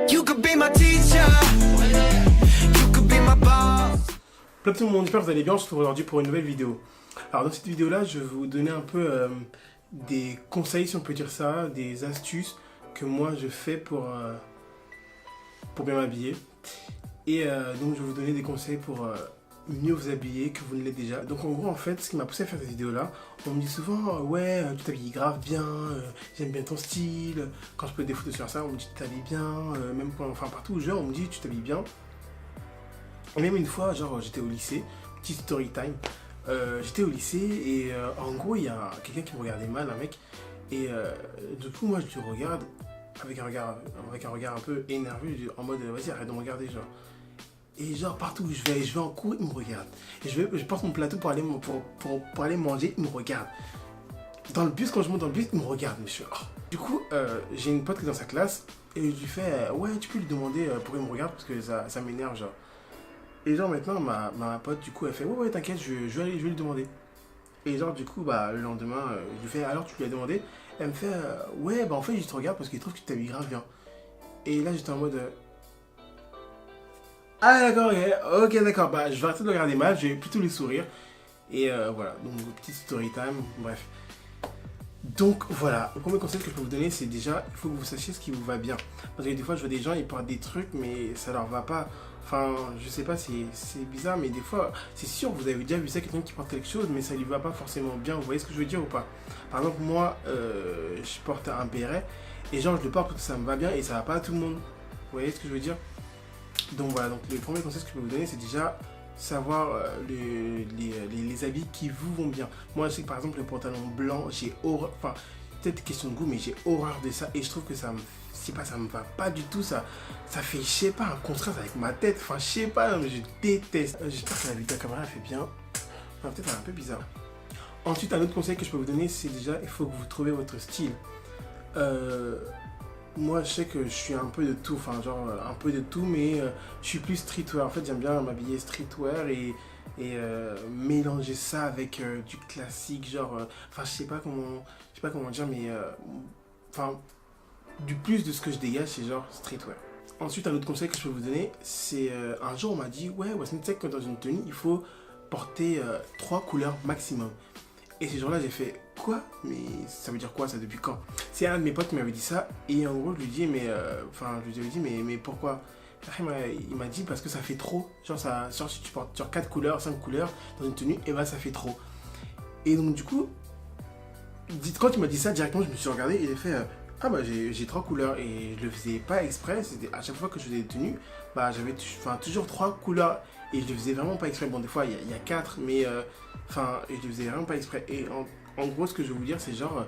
You could be my teacher. You could be my boss. Salut tout le monde, j'espère que vous allez bien. On se retrouve aujourd'hui pour une nouvelle vidéo. Alors dans cette vidéo là, je vais vous donner un peu des conseils, si on peut dire ça, des astuces que moi je fais pour bien m'habiller. Et donc je vais vous donner des conseils pour mieux vous habiller que vous ne l'êtes déjà. Donc en gros en fait, ce qui m'a poussé à faire cette vidéo là, on me dit souvent ouais tu t'habilles grave bien, j'aime bien ton style. Quand je peux des photos sur ça, on me dit tu t'habilles bien, même quand, enfin partout où je vais, on me dit tu t'habilles bien. Et même une fois, genre j'étais au lycée, petit story time, j'étais au lycée et en gros il y a quelqu'un qui me regardait mal, un mec, et du coup moi je le regarde avec un regard un peu énervé, en mode vas-y arrête de me regarder genre. Et genre partout où je vais en cours, il me regarde. Et je porte mon plateau pour aller manger, il me regarde. Dans le bus, quand je monte dans le bus, il me regarde, monsieur. Oh. Du coup, j'ai une pote qui est dans sa classe et je lui fais ouais tu peux lui demander pourquoi il me regarde parce que ça m'énerve genre. Et genre maintenant ma pote du coup elle fait ouais t'inquiète je vais lui demander. Et genre du coup bah le lendemain je lui fais alors tu lui as demandé. Elle me fait ouais bah en fait je te regarde parce qu'il trouve que tu t'habilles grave bien. Et là j'étais en mode ah d'accord ok d'accord bah je vais arrêter de le regarder mal, je vais plutôt lui sourire. Et voilà donc petite story time bref. Donc voilà, le premier conseil que je peux vous donner c'est déjà il faut que vous sachiez ce qui vous va bien. Parce que des fois je vois des gens ils portent des trucs mais ça leur va pas. Enfin je sais pas c'est bizarre mais des fois c'est sûr vous avez déjà vu ça quelqu'un qui porte quelque chose mais ça lui va pas forcément bien. Vous voyez ce que je veux dire ou pas? Par exemple moi je porte un béret et genre je le porte parce que ça me va bien et ça va pas à tout le monde. Vous voyez ce que je veux dire? Donc voilà, donc le premier conseil que je peux vous donner c'est déjà savoir les habits qui vous vont bien. Moi je sais que par exemple le pantalon blanc j'ai horreur, enfin peut-être question de goût mais j'ai horreur de ça et je trouve que ça me, je sais pas, ça me va pas du tout, ça fait je sais pas un contraste avec ma tête, enfin je sais pas mais je déteste. J'espère que la vidéo caméra elle fait bien, enfin, peut-être elle est un peu bizarre. Ensuite un autre conseil que je peux vous donner c'est déjà il faut que vous trouviez votre style. Moi je sais que je suis un peu de tout, enfin genre un peu de tout mais je suis plus streetwear. En fait j'aime bien m'habiller streetwear et mélanger ça avec du classique genre, enfin je sais pas comment dire mais enfin du plus de ce que je dégage c'est genre streetwear. Ensuite un autre conseil que je peux vous donner c'est un jour on m'a dit ouais Wassim tu sais que dans une tenue il faut porter 3 couleurs maximum. Et ce jour-là, j'ai fait quoi? Mais ça veut dire quoi ça depuis quand? C'est un de mes potes qui m'avait dit ça. Et en gros, je lui dis, mais enfin, je lui ai dit, mais pourquoi? Après, il m'a dit parce que ça fait trop. Genre, si tu portes genre 4 couleurs, 5 couleurs dans une tenue, et bah ça fait trop. Et donc, du coup, quand il m'a dit ça, directement, je me suis regardé et j'ai fait ah bah j'ai 3 couleurs. Et je le faisais pas exprès. C'était à chaque fois que je faisais des tenues, bah j'avais toujours 3 couleurs. Et je le faisais vraiment pas exprès. Bon, des fois, il y a 4, mais enfin, je le faisais vraiment pas exprès. Et en gros, ce que je veux vous dire, c'est genre,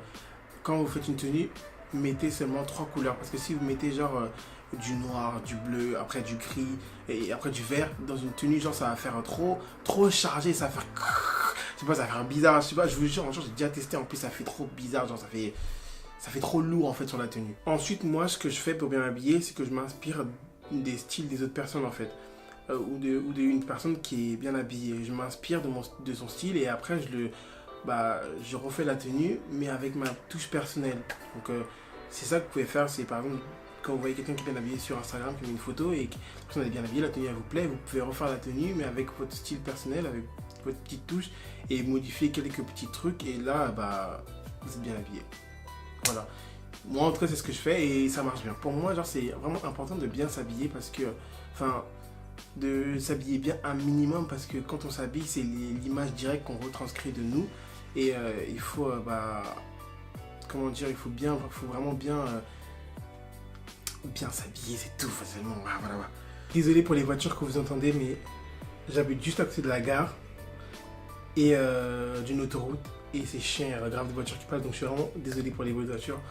quand vous faites une tenue, mettez seulement 3 couleurs. Parce que si vous mettez genre du noir, du bleu, après du gris, et après du vert, dans une tenue, genre, ça va faire trop chargé, ça va faire... Je sais pas, ça va faire bizarre, je sais pas, je vous jure, j'ai déjà testé, en plus, ça fait trop bizarre, genre, ça fait trop lourd, en fait, sur la tenue. Ensuite, moi, ce que je fais pour bien m'habiller, c'est que je m'inspire des styles des autres personnes, en fait. Ou d'une personne qui est bien habillée. Je m'inspire de son style et après je refais la tenue mais avec ma touche personnelle. Donc c'est ça que vous pouvez faire, c'est par exemple quand vous voyez quelqu'un qui est bien habillé sur Instagram qui met une photo et que la personne est bien habillée, la tenue elle vous plaît, vous pouvez refaire la tenue mais avec votre style personnel, avec votre petite touche et modifier quelques petits trucs et là bah vous êtes bien habillé. Voilà. Moi en tout cas c'est ce que je fais et ça marche bien. Pour moi genre c'est vraiment important de bien s'habiller parce que enfin de s'habiller bien un minimum parce que quand on s'habille c'est l'image directe qu'on retranscrit de nous et il faut comment dire, il faut vraiment bien s'habiller, c'est tout facilement. Voilà. Désolé pour les voitures que vous entendez mais j'habite juste à côté de la gare et d'une autoroute et c'est chiant, il y a grave de voitures qui passent donc je suis vraiment désolé pour les voitures.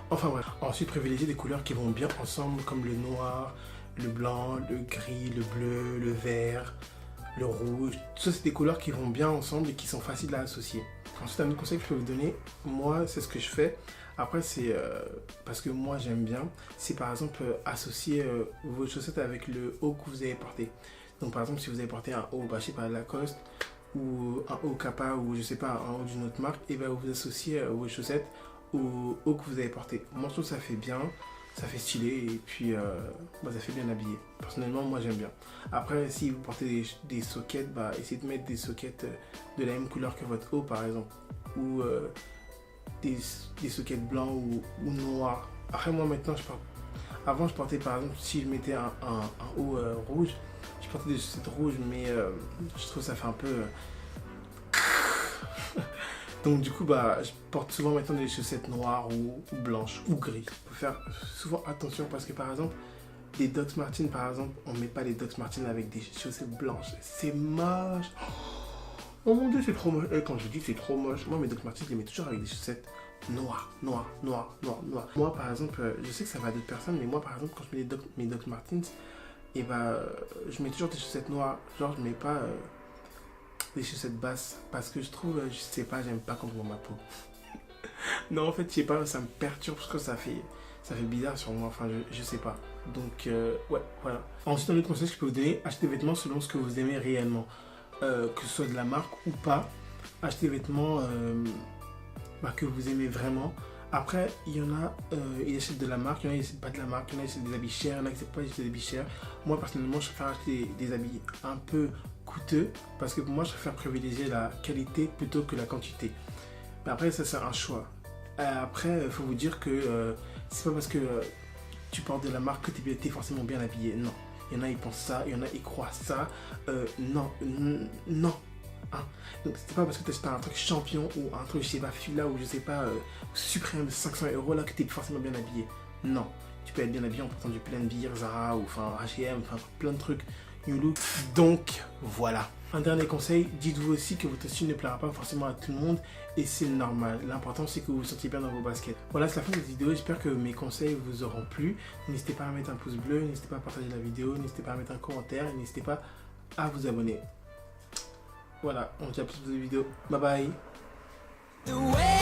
Enfin bref, ensuite privilégier des couleurs qui vont bien ensemble comme le noir, le blanc, le gris, le bleu, le vert, le rouge. Tout ça, c'est des couleurs qui vont bien ensemble et qui sont faciles à associer. Ensuite, un autre conseil que je peux vous donner, moi, c'est ce que je fais. Après, c'est parce que moi, j'aime bien. C'est par exemple associer vos chaussettes avec le haut que vous avez porté. Donc, par exemple, si vous avez porté un haut, je sais pas, Lacoste ou un haut Kappa ou je sais pas, un haut d'une autre marque, et bien vous associez vos chaussettes au haut que vous avez porté. Moi, je trouve que ça fait bien. ça fait stylé et puis bah, ça fait bien habillé. Personnellement, moi j'aime bien. Après, si vous portez des sockets, bah, essayez de mettre des sockets de la même couleur que votre haut par exemple. Ou des sockets blancs ou noirs. Après, moi maintenant, avant je portais par exemple, si je mettais un haut rouge, je portais des chaussettes rouges, mais je trouve que ça fait un peu. Donc du coup, bah, je porte souvent maintenant des chaussettes noires ou blanches ou gris. Il faut faire souvent attention parce que par exemple, des Doc Martens par exemple, on met pas les Doc Martens avec des chaussettes blanches. C'est moche. Oh mon dieu, c'est trop moche. Et quand je dis c'est trop moche, moi mes Doc Martens, je les mets toujours avec des chaussettes noires. Moi par exemple, je sais que ça va à d'autres personnes, mais moi par exemple, quand je mets mes Doc Martens, et bah, je mets toujours des chaussettes noires. Genre, je mets pas des chaussettes basses parce que je trouve, je sais pas, j'aime pas quand on voit ma peau. Non, en fait, je sais pas, ça me perturbe parce que ça fait bizarre sur moi. Enfin, je sais pas. Donc, ouais, voilà. Ensuite, un autre conseil que je peux vous donner, achetez des vêtements selon ce que vous aimez réellement. Que ce soit de la marque ou pas, achetez des vêtements bah, que vous aimez vraiment. Après, il y en a, ils achètent de la marque, il y en a, ils achètent pas de la marque, il y en a, ils achètent des habits chers, il y en a, ils achètent pas des habits chers. Moi, personnellement, je préfère acheter des habits un peu coûteux parce que pour moi, je préfère privilégier la qualité plutôt que la quantité. Mais après, ça, c'est un choix. Après, il faut vous dire que c'est pas parce que tu portes de la marque que tu es forcément bien habillé. Non. Il y en a, ils pensent ça, il y en a, ils croient ça. Non. Hein. Donc c'est pas parce que tu achètes un truc champion ou un truc, je sais pas, Fila ou je sais pas, suprême 500 € là que tu es forcément bien habillé. Non. Tu peux être bien habillé en portant du Pull&Bear, Zara ou enfin H&M, enfin plein de trucs. New Look. Donc voilà. Un dernier conseil, dites-vous aussi que votre style ne plaira pas forcément à tout le monde et c'est normal. L'important c'est que vous vous sentiez bien dans vos baskets. Voilà, c'est la fin de cette vidéo. J'espère que mes conseils vous auront plu. N'hésitez pas à mettre un pouce bleu, n'hésitez pas à partager la vidéo, n'hésitez pas à mettre un commentaire, n'hésitez pas à vous abonner. Voilà, on se dit à la prochaine vidéo. Bye bye. The way